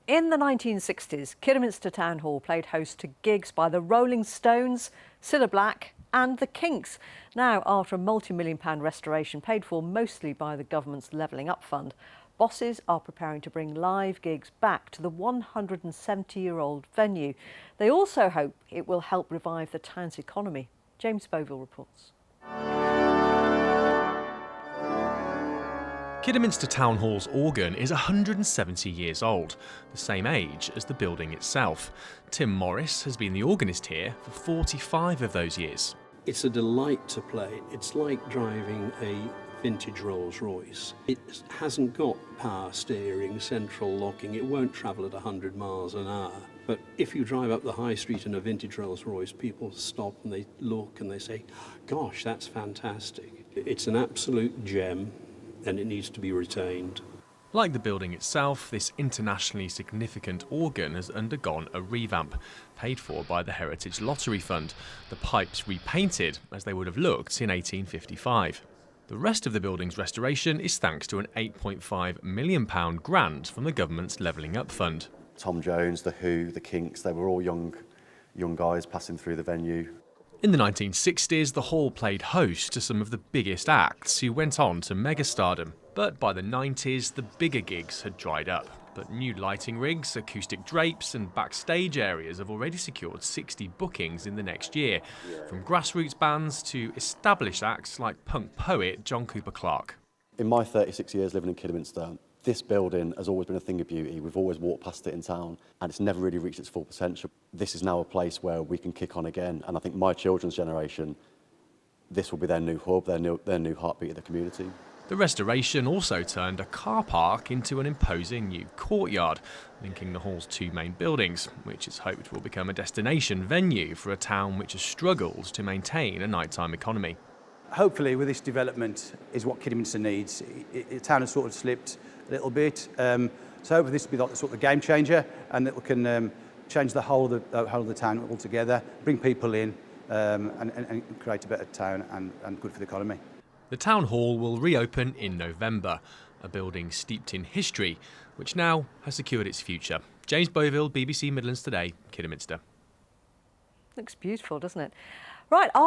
In the 1960s, Kidderminster Town Hall played host to gigs by the Rolling Stones, Cilla Black and the Kinks. Now, after a multi-million-pound restoration paid for mostly by the government's Levelling Up Fund, bosses are preparing to bring live gigs back to the 170-year-old venue. They also hope it will help revive the town's economy. James Boville reports. Kidderminster Town Hall's organ is 170 years old, the same age as the building itself. Tim Morris has been the organist here for 45 of those years. It's a delight to play. It's like driving a vintage Rolls Royce. It hasn't got power steering, central locking. It won't travel at 100 miles an hour. But if you drive up the high street in a vintage Rolls Royce, people stop and they look and they say, gosh, that's fantastic. It's an absolute gem, and it needs to be retained. Like the building itself, this internationally significant organ has undergone a revamp, paid for by the Heritage Lottery Fund. The pipes repainted as they would have looked in 1855. The rest of the building's restoration is thanks to an £8.5 million grant from the government's Levelling Up Fund. Tom Jones, The Who, The Kinks, they were all young guys passing through the venue. In the 1960s, the hall played host to some of the biggest acts who went on to megastardom. But by the 90s, the bigger gigs had dried up. But new lighting rigs, acoustic drapes and backstage areas have already secured 60 bookings in the next year, from grassroots bands to established acts like punk poet John Cooper Clarke. In my 36 years living in Kidderminster, this building has always been a thing of beauty. We've always walked past it in town and it's never really reached its full potential. This is now a place where we can kick on again, and I think my children's generation, this will be their new hub, their new heartbeat of the community. The restoration also turned a car park into an imposing new courtyard, linking the hall's two main buildings, which is hoped will become a destination venue for a town which has struggled to maintain a nighttime economy. Hopefully with this development is what Kidderminster needs. The town has sort of slipped a little bit, so hopefully this will be like the sort of game changer, and that we can change the whole of the town altogether, bring people in and create a better town and good for the economy. The town hall will reopen in November, a building steeped in history, which now has secured its future. James Boville, BBC Midlands Today, Kidderminster. Looks beautiful, doesn't it? Right, after